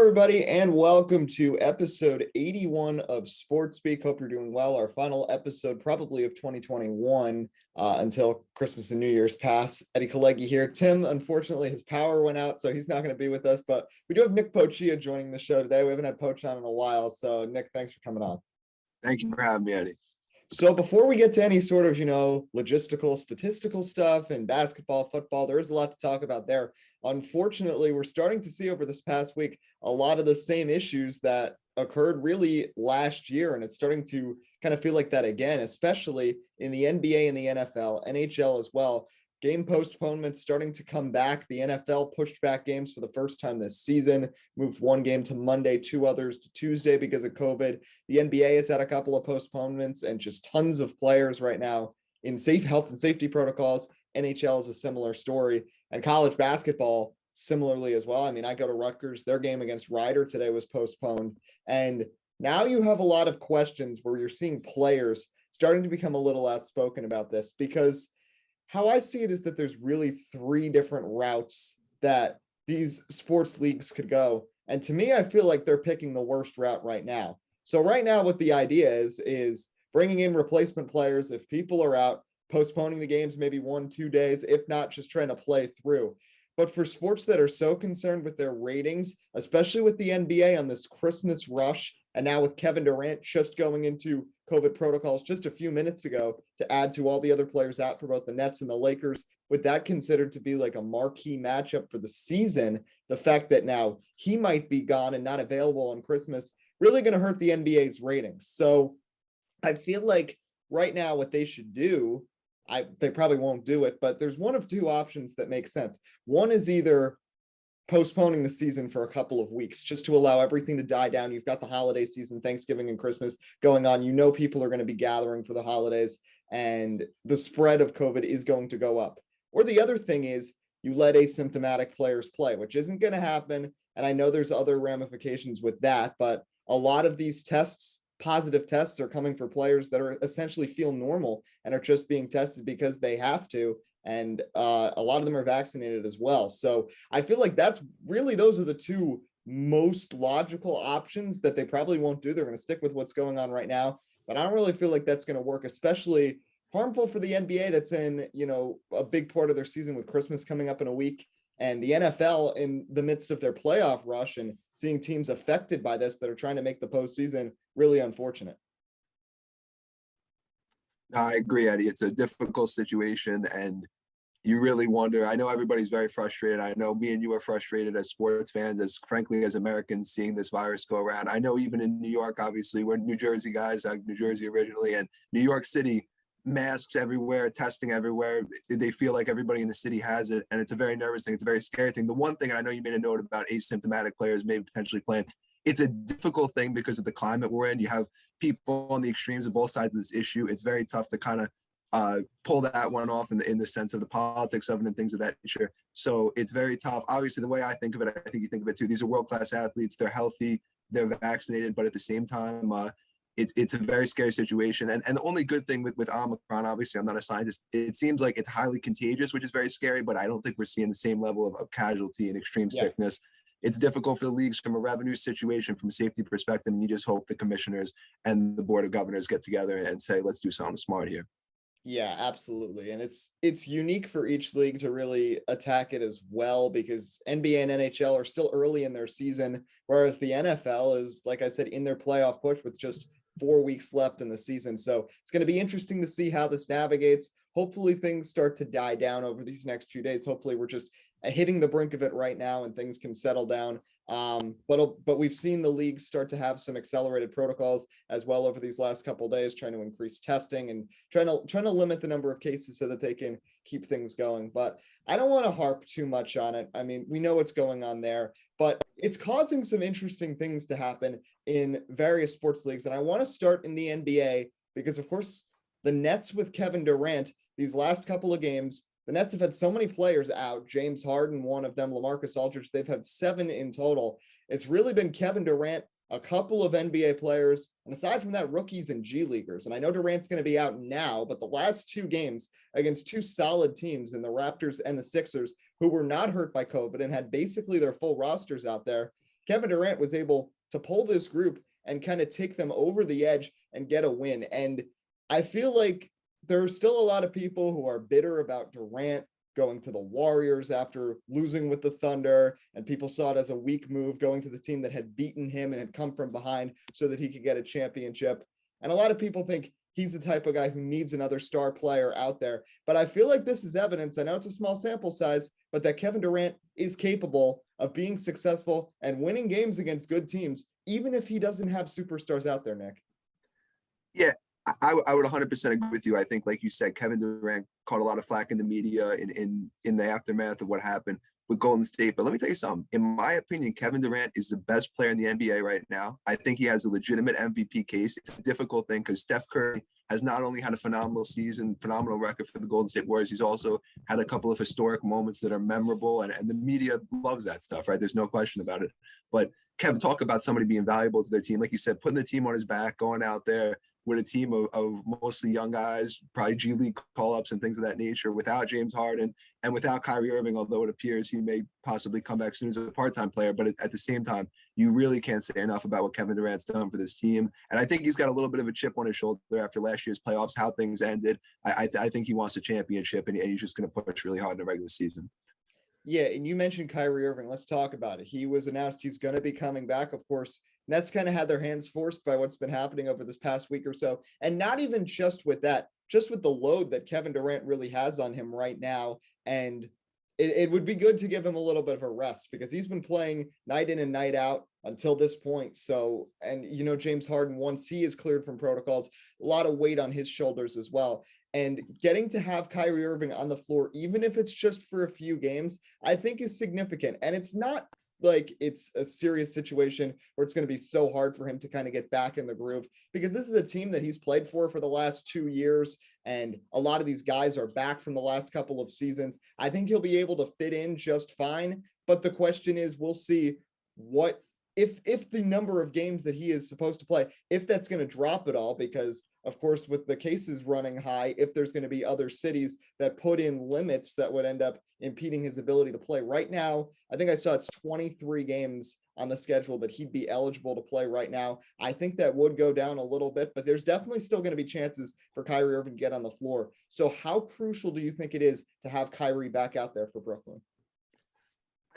everybody, and welcome to episode 81 of Sports Speak. Hope you're doing well. Our final episode, probably of 2021, until Christmas and New Year's pass. Eddie Kalegi here. Tim, unfortunately, his power went out, so he's not going to be with us, but we do have Nick Pocchia joining the show today. We haven't had Poch on in a while, so Nick, thanks for coming on. Thank you for having me, Eddie. So before we get to any sort of, logistical, statistical stuff in basketball, football, there is a lot to talk about there. Unfortunately, we're starting to see over this past week a lot of the same issues that occurred really last year, and it's starting to kind of feel like that again, especially in the NBA and the NFL, NHL as well. Game postponements starting to come back. The NFL pushed back games for the first time this season, moved one game to Monday, two others to Tuesday because of COVID. The NBA has had a couple of postponements and just tons of players right now in health and safety protocols. NHL is a similar story, and college basketball similarly as well. I mean, I go to Rutgers. Their game against Rider today was postponed. And now you have a lot of questions where you're seeing players starting to become a little outspoken about this, because how I see it is that there's really three different routes that these sports leagues could go. And to me, I feel like they're picking the worst route right now. So right now, what the idea is bringing in replacement players. If people are out, postponing the games maybe 1-2 days, if not just trying to play through. But for sports that are so concerned with their ratings, especially with the NBA on this Christmas rush, and now with Kevin Durant just going into COVID protocols just a few minutes ago to add to all the other players out for both the Nets and the Lakers, with that considered to be like a marquee matchup for the season, the fact that now he might be gone and not available on Christmas, really going to hurt the NBA's ratings. So I feel like right now what they should do, they probably won't do it, but there's one of two options that make sense. One is either postponing the season for a couple of weeks just to allow everything to die down. You've got the holiday season, Thanksgiving and Christmas going on. People are going to be gathering for the holidays, and the spread of COVID is going to go up. Or the other thing is you let asymptomatic players play, which isn't going to happen. And I know there's other ramifications with that, but a lot of these positive tests are coming for players that are essentially feel normal and are just being tested because they have to. And a lot of them are vaccinated as well. So I feel like those are the two most logical options that they probably won't do. They're going to stick with what's going on right now. But I don't really feel like that's going to work, especially harmful for the NBA that's in, a big part of their season with Christmas coming up in a week. And the NFL in the midst of their playoff rush and seeing teams affected by this that are trying to make the postseason, really unfortunate. I agree, Eddie. It's a difficult situation, and you really wonder. I know everybody's very frustrated. I know me and you are frustrated as sports fans, as frankly as Americans, seeing this virus go around. I know even in New York, obviously, we're New Jersey guys, I'm New Jersey originally, and New York City, masks everywhere, testing everywhere. They feel like everybody in the city has it, and it's a very nervous thing. It's a very scary thing. The one thing, I know you made a note about asymptomatic players maybe potentially playing. It's a difficult thing because of the climate we're in. You have people on the extremes of both sides of this issue. It's very tough to kind of pull that one off in the sense of the politics of it and things of that nature. So it's very tough. Obviously, the way I think of it, I think you think of it too. These are world-class athletes. They're healthy. They're vaccinated, but at the same time, it's a very scary situation. And the only good thing with Omicron, obviously, I'm not a scientist, it seems like it's highly contagious, which is very scary, but I don't think we're seeing the same level of casualty and extreme sickness. It's difficult for the leagues from a revenue situation, from a safety perspective, and you just hope the commissioners and the board of governors get together and say, let's do something smart here. Yeah, absolutely. And it's unique for each league to really attack it as well, because NBA and NHL are still early in their season, whereas the NFL is, like I said, in their playoff push with just 4 weeks left in the season. So it's going to be interesting to see how this navigates. Hopefully things start to die down over these next few days. Hopefully we're just hitting the brink of it right now and things can settle down. But we've seen the league start to have some accelerated protocols as well over these last couple of days, trying to increase testing and trying to limit the number of cases so that they can keep things going. But I don't want to harp too much on it. I mean, we know what's going on there, but it's causing some interesting things to happen in various sports leagues. And I want to start in the NBA because, of course, the Nets with Kevin Durant, these last couple of games, the Nets have had so many players out. James Harden, one of them, LaMarcus Aldridge. They've had 7 in total. It's really been Kevin Durant, a couple of NBA players, and aside from that, rookies and G Leaguers. And I know Durant's going to be out now, but the last 2 games against 2 solid teams in the Raptors and the Sixers, who were not hurt by COVID and had basically their full rosters out there, Kevin Durant was able to pull this group and kind of take them over the edge and get a win. And I feel like there are still a lot of people who are bitter about Durant going to the Warriors after losing with the Thunder, and people saw it as a weak move going to the team that had beaten him and had come from behind so that he could get a championship. And a lot of people think he's the type of guy who needs another star player out there. But I feel like this is evidence, I know it's a small sample size, but that Kevin Durant is capable of being successful and winning games against good teams, even if he doesn't have superstars out there, Nick. Yeah, I would 100% agree with you. I think, like you said, Kevin Durant caught a lot of flack in the media in the aftermath of what happened with Golden State. But let me tell you something. In my opinion, Kevin Durant is the best player in the NBA right now. I think he has a legitimate MVP case. It's a difficult thing because Steph Curry has not only had a phenomenal season, phenomenal record for the Golden State Warriors, he's also had a couple of historic moments that are memorable, and the media loves that stuff, right? There's no question about it. But Kevin, talk about somebody being valuable to their team. Like you said, putting the team on his back, going out there with a team of mostly young guys, probably G League call-ups and things of that nature, without James Harden and without Kyrie Irving, although it appears he may possibly come back soon as a part-time player. But at the same time, you really can't say enough about what Kevin Durant's done for this team. And I think he's got a little bit of a chip on his shoulder after last year's playoffs, how things ended. I think he wants a championship, and he's just going to push really hard in the regular season. Yeah, and you mentioned Kyrie Irving. Let's talk about it. He was announced he's going to be coming back. Of course, Nets kind of had their hands forced by what's been happening over this past week or so. And not even just with that, just with the load that Kevin Durant really has on him right now. And it would be good to give him a little bit of a rest because he's been playing night in and night out until this point. So, and James Harden, once he is cleared from protocols, a lot of weight on his shoulders as well. And getting to have Kyrie Irving on the floor, even if it's just for a few games, I think is significant. And it's not like it's a serious situation where it's going to be so hard for him to kind of get back in the groove, because this is a team that he's played for the last 2 years. And a lot of these guys are back from the last couple of seasons. I think he'll be able to fit in just fine. But the question is, we'll see what if the number of games that he is supposed to play, if that's going to drop at all, because of course, with the cases running high, if there's going to be other cities that put in limits that would end up impeding his ability to play. Right now, I think I saw it's 23 games on the schedule that he'd be eligible to play right now. I think that would go down a little bit, but there's definitely still going to be chances for Kyrie Irving to get on the floor. So how crucial do you think it is to have Kyrie back out there for Brooklyn?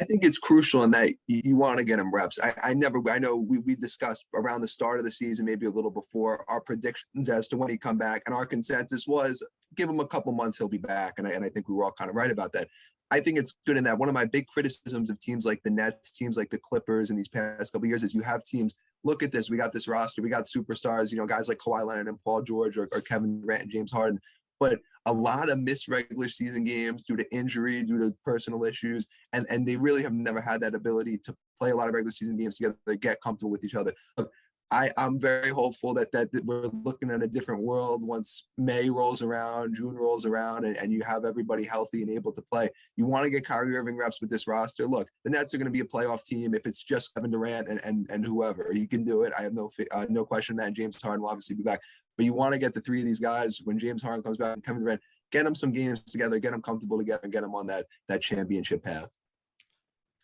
I think it's crucial in that you want to get him reps. I know we discussed around the start of the season, maybe a little before, our predictions as to when he'd come back. And our consensus was give him a couple months, he'll be back. And I think we were all kind of right about that. I think it's good in that. One of my big criticisms of teams like the Nets, teams like the Clippers in these past couple of years is you have teams, look at this, we got this roster, we got superstars, guys like Kawhi Leonard and Paul George or Kevin Durant and James Harden. But a lot of missed regular season games due to injury, due to personal issues, and they really have never had that ability to play a lot of regular season games together, get comfortable with each other. Look, I'm very hopeful that we're looking at a different world once May rolls around, June rolls around, and you have everybody healthy and able to play. You want to get Kyrie Irving reps with this roster. Look, the Nets are going to be a playoff team if it's just Kevin Durant and whoever. He can do it. I have no question that, and James Harden will obviously be back. But you want to get the three of these guys when James Harden comes back and Kevin Durant, get them some games together, get them comfortable together, and get them on that championship path.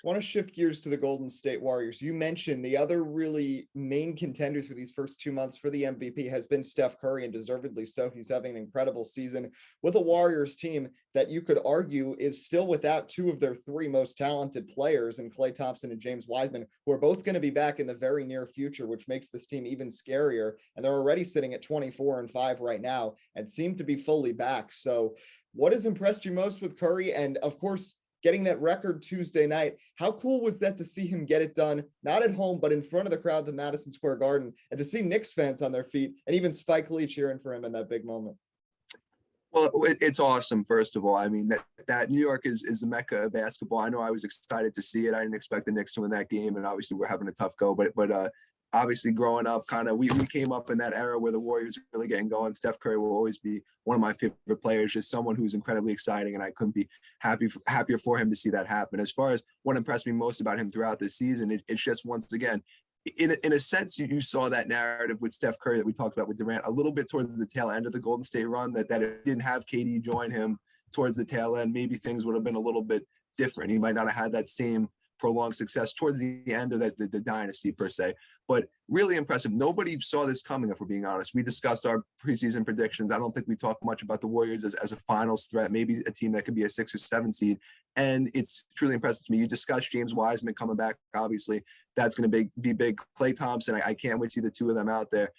I want to shift gears to the Golden State Warriors. You mentioned the other really main contenders for these first 2 months for the MVP has been Steph Curry, and deservedly so. He's having an incredible season with a Warriors team that you could argue is still without two of their three most talented players in Klay Thompson and James Wiseman, who are both going to be back in the very near future, which makes this team even scarier. And they're already sitting at 24-5 right now and seem to be fully back. So what has impressed you most with Curry? And of course, getting that record Tuesday night, how cool was that to see him get it done, not at home, but in front of the crowd at Madison Square Garden, and to see Knicks fans on their feet and even Spike Lee cheering for him in that big moment? Well, it's awesome, first of all. I mean, that New York is the mecca of basketball. I know I was excited to see it. I didn't expect the Knicks to win that game, and obviously we're having a tough go, but obviously growing up, we came up in that era where the Warriors are really getting going. Steph Curry will always be one of my favorite players, just someone who's incredibly exciting, and I couldn't be happier for him to see that happen. As far as what impressed me most about him throughout this season, it's just, once again, in a sense, you saw that narrative with Steph Curry that we talked about with Durant a little bit towards the tail end of the Golden State run, that it didn't have KD join him towards the tail end, maybe things would have been a little bit different. He might not have had that same prolonged success towards the end of the dynasty per se. But really impressive. Nobody saw this coming, if we're being honest. We discussed our preseason predictions. I don't think we talked much about the Warriors as a finals threat, maybe a team that could be a 6 or 7 seed. And it's truly impressive to me. You discussed James Wiseman coming back. Obviously, that's going to be big. Klay Thompson, I can't wait to see the two of them out there.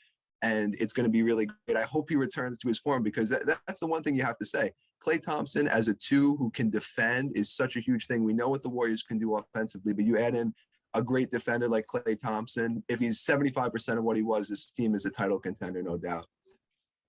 And it's going to be really great. I hope he returns to his form, because that's the one thing you have to say. Klay Thompson as a 2 who can defend is such a huge thing. We know what the Warriors can do offensively, but you add in a great defender like Klay Thompson. If he's 75% of what he was, this team is a title contender, no doubt.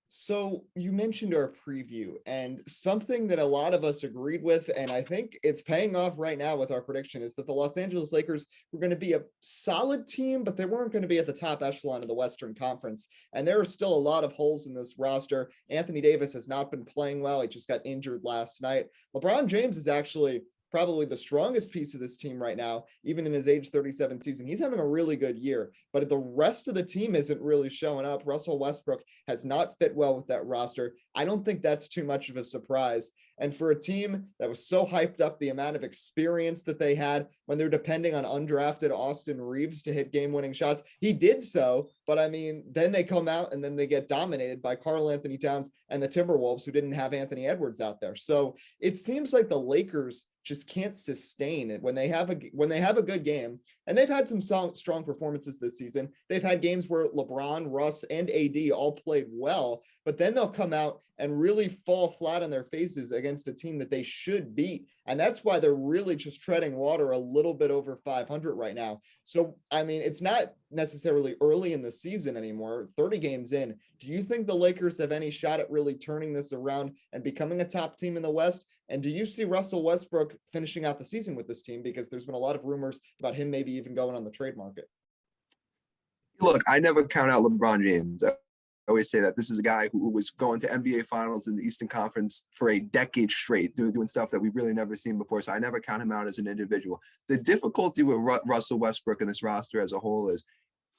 So you mentioned our preview, and something that a lot of us agreed with, and I think it's paying off right now with our prediction, is that the Los Angeles Lakers were going to be a solid team, but they weren't going to be at the top echelon of the Western Conference. And there are still a lot of holes in this roster. Anthony Davis has not been playing well. He just got injured last night. LeBron James is actually probably the strongest piece of this team right now, even in his age 37 season. He's having a really good year, but the rest of the team isn't really showing up. Russell Westbrook has not fit well with that roster. I don't think that's too much of a surprise. And for a team that was so hyped up, the amount of experience that they had when they're depending on undrafted Austin Reeves to hit game-winning shots, he did so. But I mean, then they come out and then they get dominated by Karl Anthony Towns and the Timberwolves, who didn't have Anthony Edwards out there. So it seems like the Lakers just can't sustain it when they have a good game. And they've had some strong performances this season. They've had games where LeBron, Russ, and AD all played well, but then they'll come out and really fall flat on their faces against a team that they should beat. And that's why they're really just treading water a little bit over 500 right now. So, I mean, it's not necessarily early in the season anymore, 30 games in. Do you think the Lakers have any shot at really turning this around and becoming a top team in the West? And do you see Russell Westbrook finishing out the season with this team? Because there's been a lot of rumors about him maybe even going on the trade market. Look, I never count out LeBron James. I always say that this is a guy who was going to NBA finals in the Eastern Conference for a decade straight, doing stuff that we've really never seen before. So I never count him out as an individual. The difficulty with Russell Westbrook and this roster as a whole is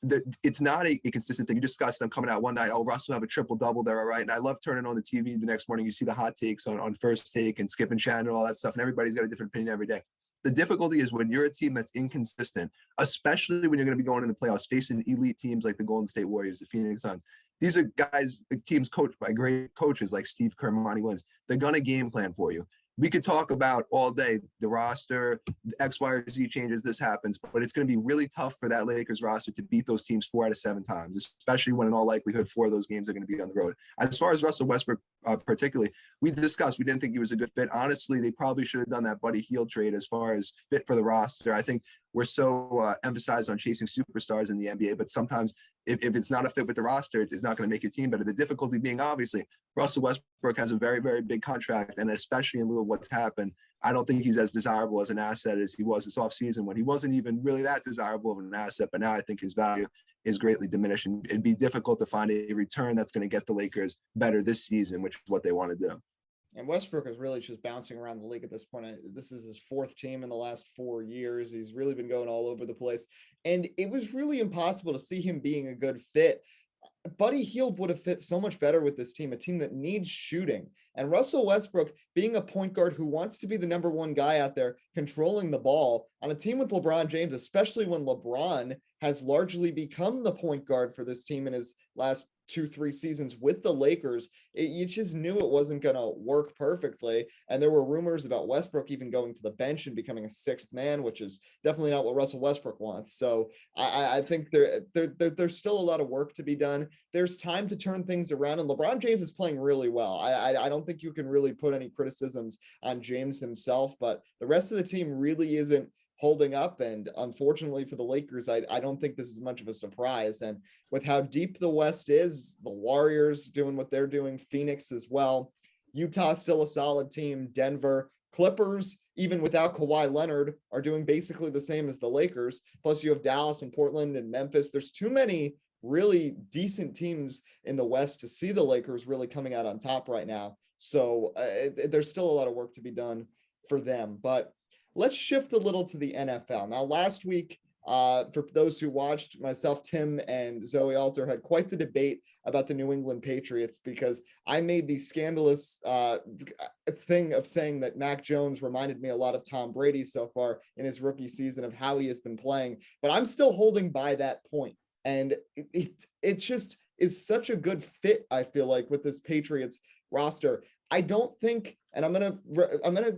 that it's not a consistent thing. You discussed them coming out one night, oh, Russell have a triple-double there, all right? And I love turning on the TV the next morning. You see the hot takes on First Take and Skip and Shannon, all that stuff, and everybody's got a different opinion every day. The difficulty is when you're a team that's inconsistent, especially when you're going to be going in the playoffs, facing elite teams like the Golden State Warriors, the Phoenix Suns. These are guys, teams coached by great coaches like Steve Kerr, Monty Williams. They're going to game plan for you. We could talk about all day the roster, the X, Y, or Z changes, this happens, but it's going to be really tough for that Lakers roster to beat those teams 4 out of 7 times, especially when in all likelihood 4 of those games are going to be on the road. As far as Russell Westbrook particularly, we discussed, we didn't think he was a good fit. Honestly, they probably should have done that Buddy Hield trade as far as fit for the roster. I think we're so emphasized on chasing superstars in the NBA, but sometimes if it's not a fit with the roster, it's not going to make your team better. The difficulty being, obviously, Russell Westbrook has a very, very big contract, and especially in lieu of what's happened, I don't think he's as desirable as an asset as he was this offseason when he wasn't even really that desirable of an asset, but now I think his value is greatly diminished, and it'd be difficult to find a return that's going to get the Lakers better this season, which is what they want to do. And Westbrook is really just bouncing around the league at this point. This is his 4th team in the last 4 years. He's really been going all over the place. And it was really impossible to see him being a good fit. Buddy Hield would have fit so much better with this team, a team that needs shooting. And Russell Westbrook being a point guard who wants to be the number 1 guy out there controlling the ball on a team with LeBron James, especially when LeBron has largely become the point guard for this team in his last 2-3 seasons with the Lakers, you just knew it wasn't going to work perfectly. And there were rumors about Westbrook even going to the bench and becoming a 6th man, which is definitely not what Russell Westbrook wants. So I think there's still a lot of work to be done. There's time to turn things around, and LeBron James is playing really well. I don't think you can really put any criticisms on James himself, but the rest of the team really isn't holding up. And unfortunately for the Lakers, I don't think this is much of a surprise. And with how deep the West is, the Warriors doing what they're doing, Phoenix as well, Utah still a solid team, Denver, Clippers, even without Kawhi Leonard, are doing basically the same as the Lakers. Plus you have Dallas and Portland and Memphis. There's too many really decent teams in the West to see the Lakers really coming out on top right now. So there's still a lot of work to be done for them. But let's shift a little to the NFL. Now, last week, For those who watched, myself, Tim, and Zoe Alter had quite the debate about the New England Patriots because I made the scandalous thing of saying that Mac Jones reminded me a lot of Tom Brady so far in his rookie season of how he has been playing. But I'm still holding by that point. And it just is such a good fit, I feel like, with this Patriots roster. I don't think, and I'm gonna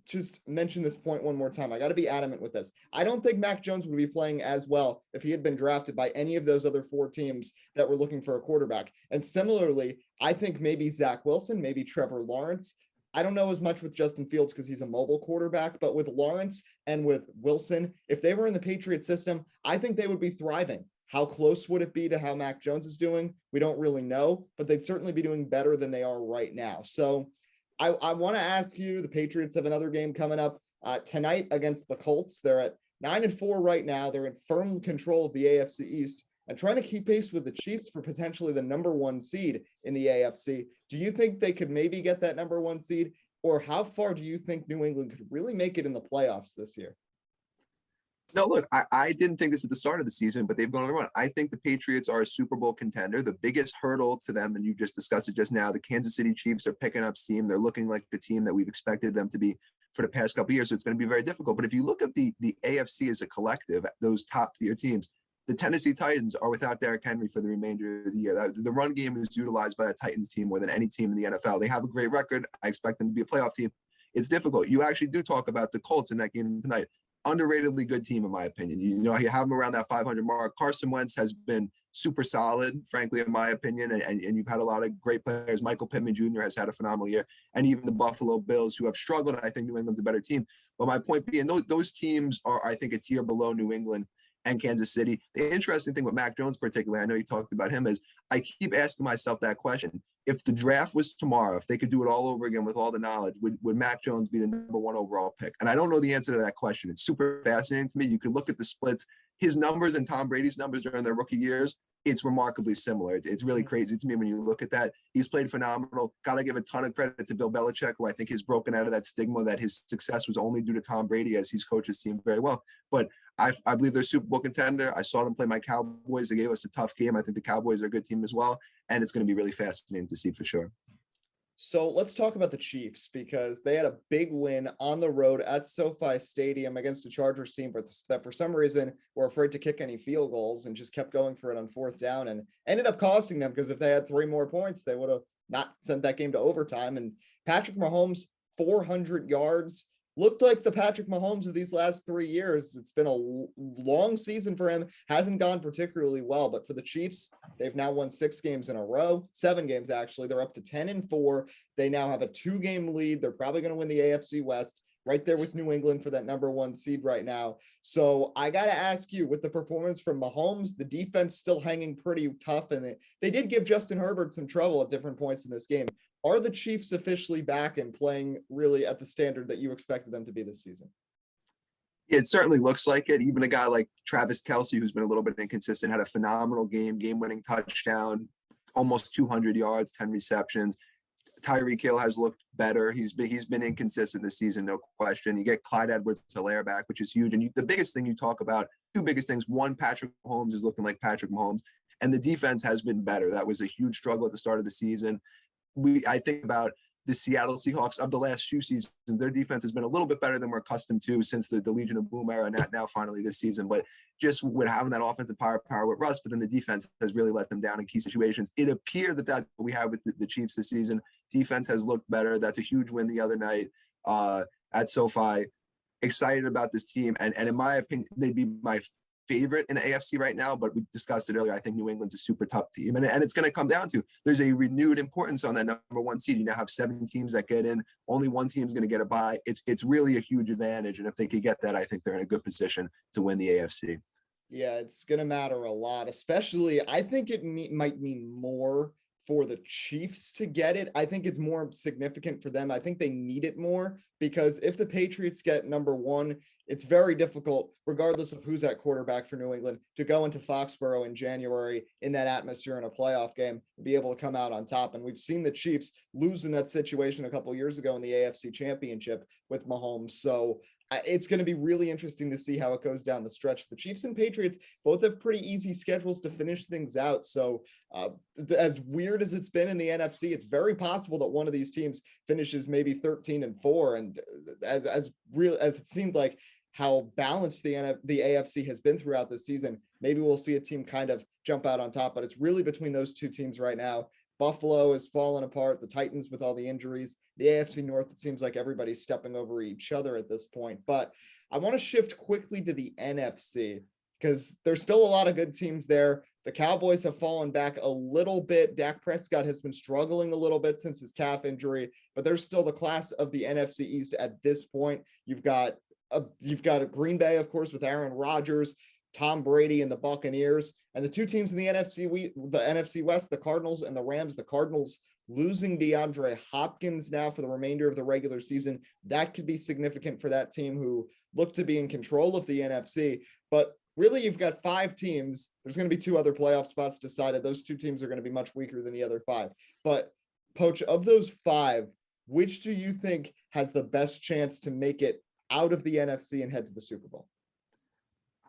just mention this point one more time. I got to be adamant with this. I don't think Mac Jones would be playing as well if he had been drafted by any of those other 4 teams that were looking for a quarterback. And similarly, I think maybe Zach Wilson, maybe Trevor Lawrence. I don't know as much with Justin Fields because he's a mobile quarterback, but with Lawrence and with Wilson, if they were in the Patriot system, I think they would be thriving. How close would it be to how Mac Jones is doing? We don't really know, but they'd certainly be doing better than they are right now. So I want to ask you, the Patriots have another game coming up tonight against the Colts. They're at 9-4 right now. They're in firm control of the AFC East and trying to keep pace with the Chiefs for potentially the number 1 seed in the AFC. Do you think they could maybe get that number 1 seed? Or how far do you think New England could really make it in the playoffs this year? No, look, I didn't think this at the start of the season, but they've gone on a run. I think the Patriots are a Super Bowl contender. The biggest hurdle to them, and you just discussed it just now, the Kansas City Chiefs are picking up steam. They're looking like the team that we've expected them to be for the past couple of years. So it's going to be very difficult. But if you look at the AFC as a collective, those top tier teams, the Tennessee Titans are without Derrick Henry for the remainder of the year. The run game is utilized by the Titans team more than any team in the NFL. They have a great record. I expect them to be a playoff team. It's difficult. You actually do talk about the Colts in that game tonight. Underratedly good team, in my opinion. You know, you have them around that 500 mark. Carson Wentz has been super solid, frankly, in my opinion. And you've had a lot of great players. Michael Pittman Jr. has had a phenomenal year. And even the Buffalo Bills, who have struggled. I think New England's a better team. But my point being, those teams are, I think, a tier below New England and Kansas City. The interesting thing with Mac Jones particularly, I know you talked about him, is I keep asking myself that question. If the draft was tomorrow, if they could do it all over again with all the knowledge, would Mac Jones be the number 1 overall pick? And I don't know the answer to that question. It's super fascinating to me. You could look at the splits, his numbers and Tom Brady's numbers during their rookie years. It's remarkably similar. It's really crazy to me when you look at that. He's played phenomenal. Got to give a ton of credit to Bill Belichick, who I think has broken out of that stigma that his success was only due to Tom Brady, as he's coached his team very well. But I believe they're a Super Bowl contender. I saw them play my Cowboys. They gave us a tough game. I think the Cowboys are a good team as well. And it's going to be really fascinating to see for sure. So let's talk about the Chiefs because they had a big win on the road at SoFi Stadium against a Chargers team, but that for some reason were afraid to kick any field goals and just kept going for it on 4th down and ended up costing them because if they had 3 more points, they would have not sent that game to overtime. And Patrick Mahomes, 400 yards, looked like the Patrick Mahomes of these last 3 years. It's been a long season for him. Hasn't gone particularly well, but for the Chiefs, they've now won 6 games in a row, 7 games actually. They're up to 10-4. They now have a 2-game lead. They're probably going to win the AFC West, right there with New England for that number 1 seed right now. So I got to ask you, with the performance from Mahomes, the defense still hanging pretty tough, and they did give Justin Herbert some trouble at different points in this game. Are the Chiefs officially back and playing really at the standard that you expected them to be this season? It certainly looks like it. Even a guy like Travis Kelce, who's been a little bit inconsistent, had a phenomenal game-winning touchdown, almost 200 yards, 10 receptions. Tyreek Hill has looked better. He's been inconsistent this season, no question. You get Clyde Edwards-Helaire back, which is huge. And the biggest thing you talk about, 2 biggest things. One, Patrick Mahomes is looking like Patrick Mahomes, and the defense has been better. That was a huge struggle at the start of the season. I think about the Seattle Seahawks of the last few seasons. Their defense has been a little bit better than we're accustomed to since the Legion of Boom era, and now finally this season. But just with having that offensive firepower with Russ, but then the defense has really let them down in key situations. It appeared that that's what we have with the Chiefs this season. Defense has looked better. That's a huge win the other night at SoFi. Excited about this team, and in my opinion, they'd be my favorite in the AFC right now, but we discussed it earlier. I think New England's a super tough team, and it's going to come down to there's a renewed importance on that number 1 seed. You now have 7 teams that get in. Only 1 team is going to get a bye. It's really a huge advantage, and if they could get that, I think they're in a good position to win the AFC. Yeah, it's going to matter a lot, especially I think it might mean more for the Chiefs to get it. I think it's more significant for them. I think they need it more because if the Patriots get number 1, it's very difficult, regardless of who's at quarterback for New England, to go into Foxborough in January in that atmosphere in a playoff game and be able to come out on top. And we've seen the Chiefs lose in that situation a couple of years ago in the AFC Championship with Mahomes. So it's going to be really interesting to see how it goes down the stretch. The Chiefs and Patriots both have pretty easy schedules to finish things out. So as weird as it's been in the NFC, it's very possible that one of these teams finishes maybe 13-4. And as real as it seemed like how balanced the AFC has been throughout this season, maybe we'll see a team kind of jump out on top, but it's really between those two teams right now. Buffalo is falling apart. The Titans with all the injuries. The AFC North, it seems like everybody's stepping over each other at this point. But I want to shift quickly to the NFC because there's still a lot of good teams there. The Cowboys have fallen back a little bit. Dak Prescott has been struggling a little bit since his calf injury, but they're still the class of the NFC East at this point. You've got a Green Bay, of course, with Aaron Rodgers, Tom Brady and the Buccaneers, and the two teams in the NFC West, the Cardinals and the Rams. The Cardinals losing DeAndre Hopkins now for the remainder of the regular season. That could be significant for that team who look to be in control of the NFC. But really, you've got 5 teams. There's going to be 2 other playoff spots decided. Those 2 teams are going to be much weaker than the other 5. But Poach, of those 5, which do you think has the best chance to make it out of the NFC and head to the Super Bowl?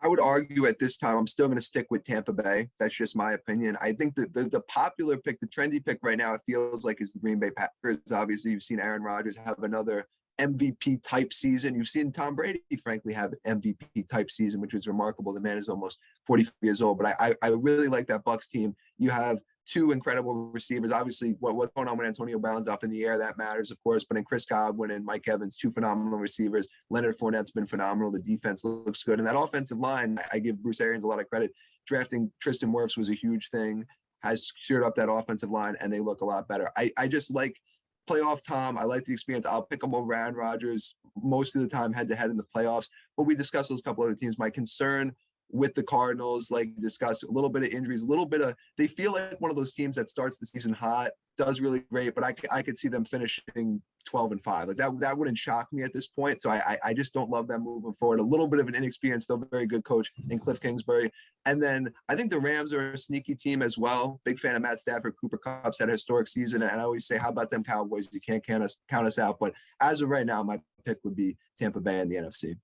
I would argue at this time, I'm still going to stick with Tampa Bay. That's just my opinion. I think that the popular pick, the trendy pick right now, it feels like is the Green Bay Packers. Obviously, you've seen Aaron Rodgers have another MVP type season. You've seen Tom Brady, frankly, have an MVP type season, which was remarkable. The man is almost 45 years old. But I really like that Bucs team. You have 2 incredible receivers. Obviously, what's going on when Antonio Brown's up in the air, that matters, of course. But in Chris Godwin and Mike Evans, 2 phenomenal receivers. Leonard Fournette's been phenomenal. The defense looks good. And that offensive line, I give Bruce Arians a lot of credit. Drafting Tristan Wirfs was a huge thing, has secured up that offensive line, and they look a lot better. I just like playoff Tom. I like the experience. I'll pick him over Aaron Rodgers most of the time head-to-head in the playoffs. But we discussed those couple other teams. My concern with the Cardinals, like discuss a little bit of injuries, a little bit of, they feel like one of those teams that starts the season hot, does really great, but I could see them finishing 12-5. Like that wouldn't shock me at this point. So I just don't love them moving forward. A little bit of an inexperienced, though very good coach in Cliff Kingsbury. And then I think the Rams are a sneaky team as well. Big fan of Matt Stafford. Cooper Kupp's had a historic season. And I always say, how about them Cowboys? You can't count us out. But as of right now, my pick would be Tampa Bay in the NFC.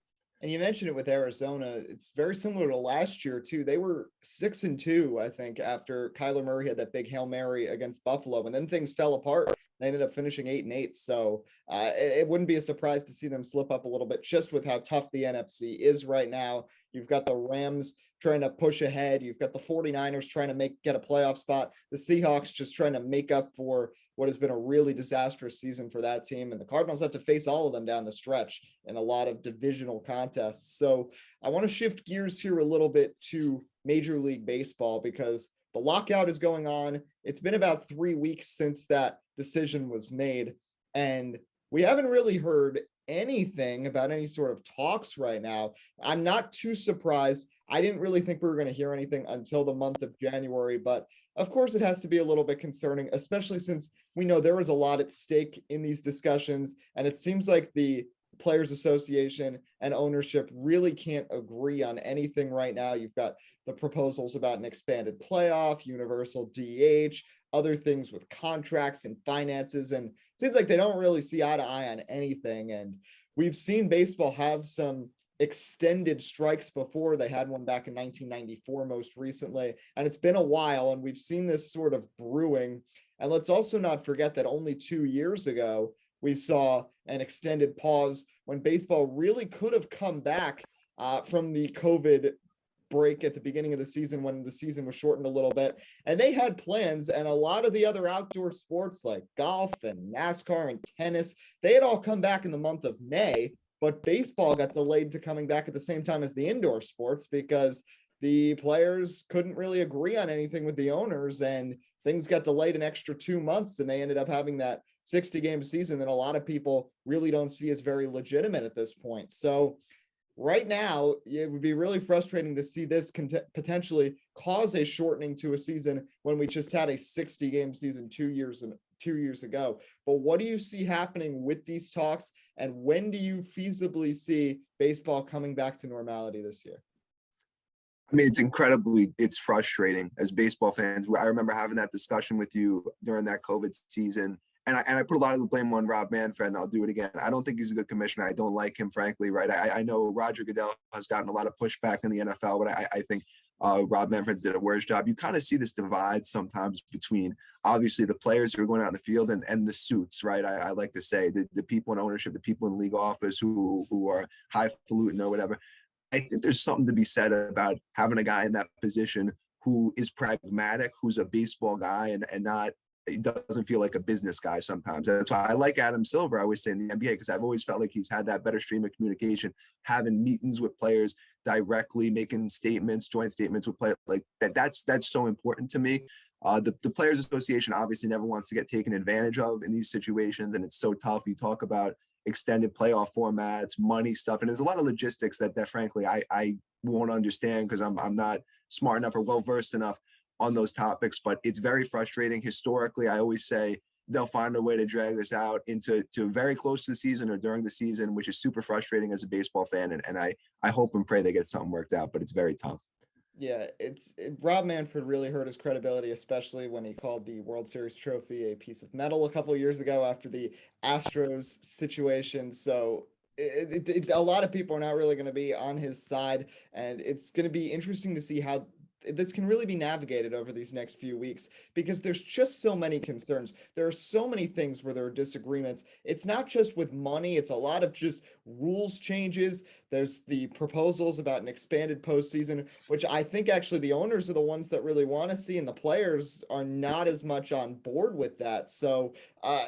And you mentioned it with Arizona. It's very similar to last year, too. They were 6-2, I think, after Kyler Murray had that big Hail Mary against Buffalo. And then things fell apart. They ended up finishing 8-8. So it wouldn't be a surprise to see them slip up a little bit just with how tough the NFC is right now. You've got the Rams trying to push ahead. You've got the 49ers trying to get a playoff spot. The Seahawks just trying to make up for what has been a really disastrous season for that team. And the Cardinals have to face all of them down the stretch in a lot of divisional contests. So I want to shift gears here a little bit to Major League Baseball because the lockout is going on. It's been about 3 weeks since that decision was made. And we haven't really heard anything about any sort of talks right now. I'm not too surprised. I didn't really think we were going to hear anything until the month of January, but of course it has to be a little bit concerning, especially since we know there is a lot at stake in these discussions. And it seems like the Players Association and ownership really can't agree on anything right now. You've got the proposals about an expanded playoff, universal DH, other things with contracts and finances. And it seems like they don't really see eye to eye on anything. And we've seen baseball have some extended strikes before. They had one back in 1994 most recently, and it's been a while, and we've seen this sort of brewing. And let's also not forget that only 2 years ago we saw an extended pause when baseball really could have come back from the COVID break at the beginning of the season when the season was shortened a little bit. And they had plans, and a lot of the other outdoor sports like golf and NASCAR and tennis, they had all come back in the month of May. But baseball got delayed to coming back at the same time as the indoor sports because the players couldn't really agree on anything with the owners, and things got delayed an extra 2 months, and they ended up having that 60-game season that a lot of people really don't see as very legitimate at this point. So right now, it would be really frustrating to see this potentially cause a shortening to a season when we just had a 60-game season 2 years ago. But what do you see happening with these talks, and when do you feasibly see baseball coming back to normality this year? I mean, it's frustrating as baseball fans. I remember having that discussion with you during that COVID season, I put a lot of the blame on Rob Manfred, and I'll do it again. I don't think he's a good commissioner. I don't like him, frankly, right? I know Roger Goodell has gotten a lot of pushback in the NFL, but I think Rob Manfred's did a worse job. You kind of see this divide sometimes between obviously the players who are going out in the field and the suits, right? I like to say the people in ownership, the people in league office who are highfalutin or whatever. I think there's something to be said about having a guy in that position who is pragmatic, who's a baseball guy and not, he doesn't feel like a business guy sometimes. That's why I like Adam Silver, I always say, in the NBA, because I've always felt like he's had that better stream of communication, having meetings with players directly, making statements, joint statements with players like that. That's so important to me. The Players Association obviously never wants to get taken advantage of in these situations, and it's so tough. You talk about extended playoff formats, money stuff, and there's a lot of logistics that frankly I won't understand because I'm not smart enough or well versed enough on those topics, but it's very frustrating. Historically, I always say they'll find a way to drag this out into very close to the season or during the season, which is super frustrating as a baseball fan. And I hope and pray they get something worked out, but it's very tough. Yeah, Rob Manfred really hurt his credibility, especially when he called the World Series trophy a piece of metal a couple of years ago after the Astros situation. So a lot of people are not really going to be on his side, and it's going to be interesting to see how this can really be navigated over these next few weeks because there's just so many concerns. There are so many things where there are disagreements. It's not just with money, it's a lot of just rules changes. There's the proposals about an expanded postseason, which I think actually the owners are the ones that really want to see, and the players are not as much on board with that. So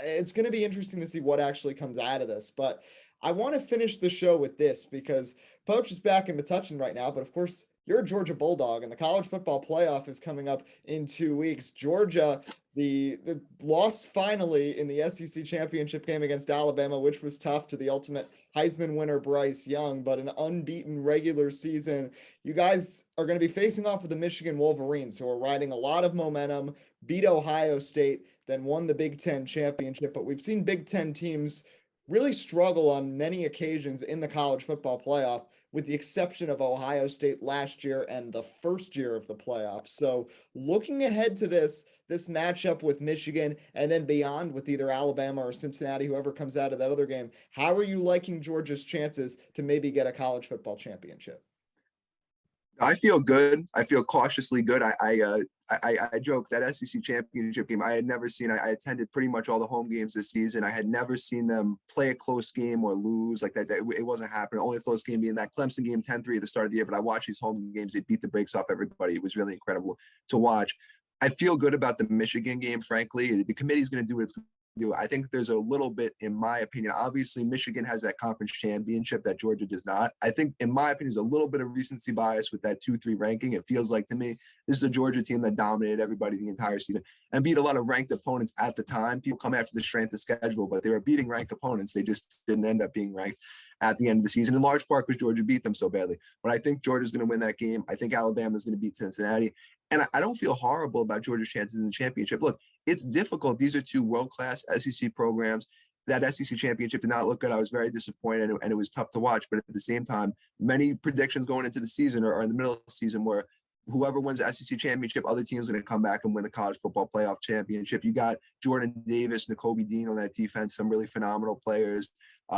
it's going to be interesting to see what actually comes out of this. But I want to finish the show with this because Poach is back in Metuchen right now, but of course, you're a Georgia Bulldog, and the college football playoff is coming up in 2 weeks. Georgia, the lost finally in the SEC championship game against Alabama, which was tough, to the ultimate Heisman winner Bryce Young, but an unbeaten regular season. You guys are going to be facing off with the Michigan Wolverines, who are riding a lot of momentum, beat Ohio State, then won the Big Ten championship. But we've seen Big Ten teams really struggle on many occasions in the college football playoff, with the exception of Ohio State last year and the first year of the playoffs. So looking ahead to this matchup with Michigan and then beyond with either Alabama or Cincinnati, whoever comes out of that other game, how are you liking Georgia's chances to maybe get a college football championship? I feel good. I feel cautiously good. I joke that SEC championship game I had never seen. I attended pretty much all the home games this season. I had never seen them play a close game or lose like that. It wasn't happening. Only close game being that Clemson game 10-3 at the start of the year. But I watched these home games. They beat the brakes off everybody. It was really incredible to watch. I feel good about the Michigan game, frankly. The committee's going to do what it's going to do. I think there's a little bit, in my opinion, obviously Michigan has that conference championship that Georgia does not. I think, in my opinion, there's a little bit of recency bias with that 2-3 ranking. It feels like to me, this is a Georgia team that dominated everybody the entire season and beat a lot of ranked opponents at the time. People come after the strength of schedule, but they were beating ranked opponents. They just didn't end up being ranked at the end of the season, in large part because Georgia beat them so badly. But I think Georgia's going to win that game. I think Alabama's going to beat Cincinnati. And I don't feel horrible about Georgia's chances in the championship. Look, it's difficult. These are two world-class SEC programs. That SEC championship did not look good. I was very disappointed, and it was tough to watch. But at the same time, many predictions going into the season or in the middle of the season were whoever wins the SEC championship, other teams are going to come back and win the college football playoff championship. You got Jordan Davis, Nakobe Dean on that defense, some really phenomenal players.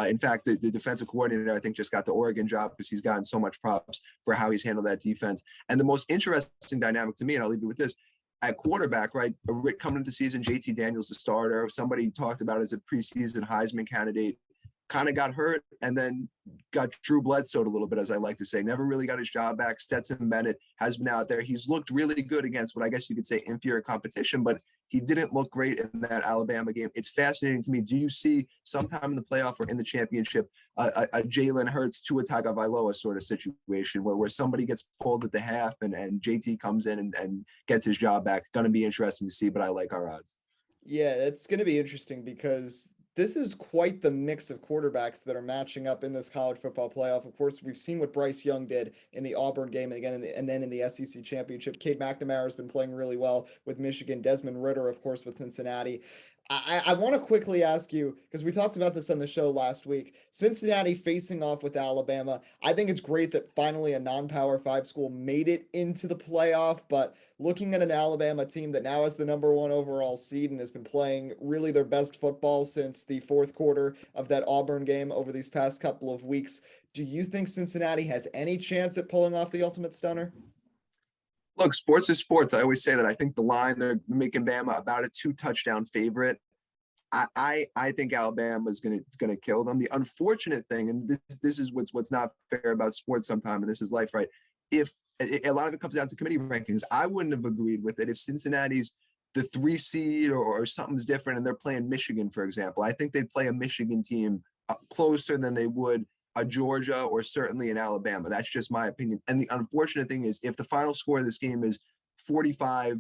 In fact, the defensive coordinator, I think, just got the Oregon job because he's gotten so much props for how he's handled that defense. And the most interesting dynamic to me, and I'll leave you with this, at quarterback, right, coming into the season, JT Daniels, the starter, somebody talked about as a preseason Heisman candidate, kind of got hurt and then got Drew Bledsoe a little bit, as I like to say. Never really got his job back. Stetson Bennett has been out there. He's looked really good against what I guess you could say inferior competition, but he didn't look great in that Alabama game. It's fascinating to me. Do you see sometime in the playoff or in the championship a Jalen Hurts, Tua Tagovailoa sort of situation where somebody gets pulled at the half and JT comes in and gets his job back? Going to be interesting to see, but I like our odds. Yeah, it's going to be interesting because this is quite the mix of quarterbacks that are matching up in this college football playoff. Of course, we've seen what Bryce Young did in the Auburn game and again, and then in the SEC championship. Cade McNamara has been playing really well with Michigan. Desmond Ritter, of course, with Cincinnati. I want to quickly ask you, because we talked about this on the show last week. Cincinnati facing off with Alabama. I think it's great that finally a non-power five school made it into the playoff, but looking at an Alabama team that now has the number one overall seed and has been playing really their best football since the fourth quarter of that Auburn game over these past couple of weeks, do you think Cincinnati has any chance at pulling off the ultimate stunner? Look, sports is sports. I always say that. I think the line they're making Bama about a 2-touchdown favorite. I think Alabama is gonna kill them. The unfortunate thing, and this is what's not fair about sports sometimes, and this is life, right? If a lot of it comes down to committee rankings, I wouldn't have agreed with it if Cincinnati's the 3 seed or something's different and they're playing Michigan, for example. I think they'd play a Michigan team closer than they would a Georgia or certainly in Alabama. That's just my opinion. And the unfortunate thing is if the final score of this game is 45-15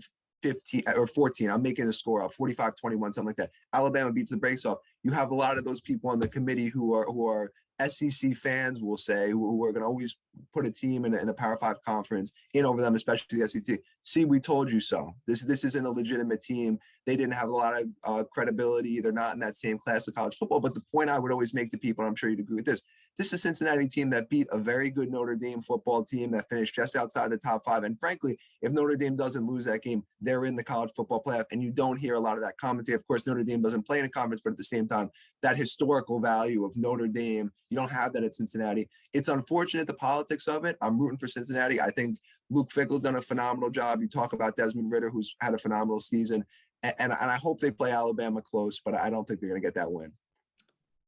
or 14, I'm making a score up, 45-21, something like that. Alabama beats the brakes off. You have a lot of those people on the committee who are SEC fans, will say, who are going to always put a team in a Power 5 conference in over them, especially the SEC. See, we told you so. This isn't a legitimate team. They didn't have a lot of credibility. They're not in that same class of college football. But the point I would always make to people, and I'm sure you'd agree with this is a Cincinnati team that beat a very good Notre Dame football team that finished just outside the top 5. And frankly, if Notre Dame doesn't lose that game, they're in the college football playoff. And you don't hear a lot of that commentary. Of course, Notre Dame doesn't play in a conference, but at the same time, that historical value of Notre Dame, you don't have that at Cincinnati. It's unfortunate, the politics of it. I'm rooting for Cincinnati. I think Luke Fickell's done a phenomenal job. You talk about Desmond Ridder, who's had a phenomenal season. And I hope they play Alabama close, but I don't think they're going to get that win.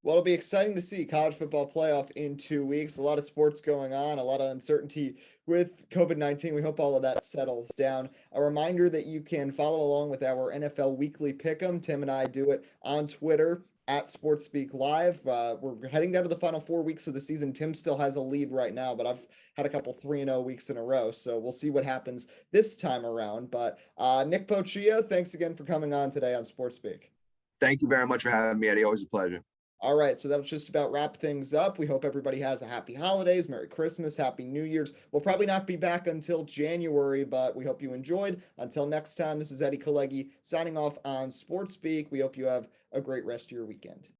Well, it'll be exciting to see college football playoff in 2 weeks. A lot of sports going on, a lot of uncertainty with COVID-19. We hope all of that settles down. A reminder that you can follow along with our NFL Weekly Pick'em. Tim and I do it on Twitter at SportsSpeak Live. We're heading down to the final 4 weeks of the season. Tim still has a lead right now, but I've had a couple 3-0 weeks in a row, so we'll see what happens this time around. But Nick Pocchia, thanks again for coming on today on SportsSpeak. Thank you very much for having me, Eddie. Always a pleasure. All right, so that'll just about wrap things up. We hope everybody has a happy holidays, Merry Christmas, Happy New Year's. We'll probably not be back until January, but we hope you enjoyed. Until next time, this is Eddie Kalegi signing off on SportsSpeak. We hope you have a great rest of your weekend.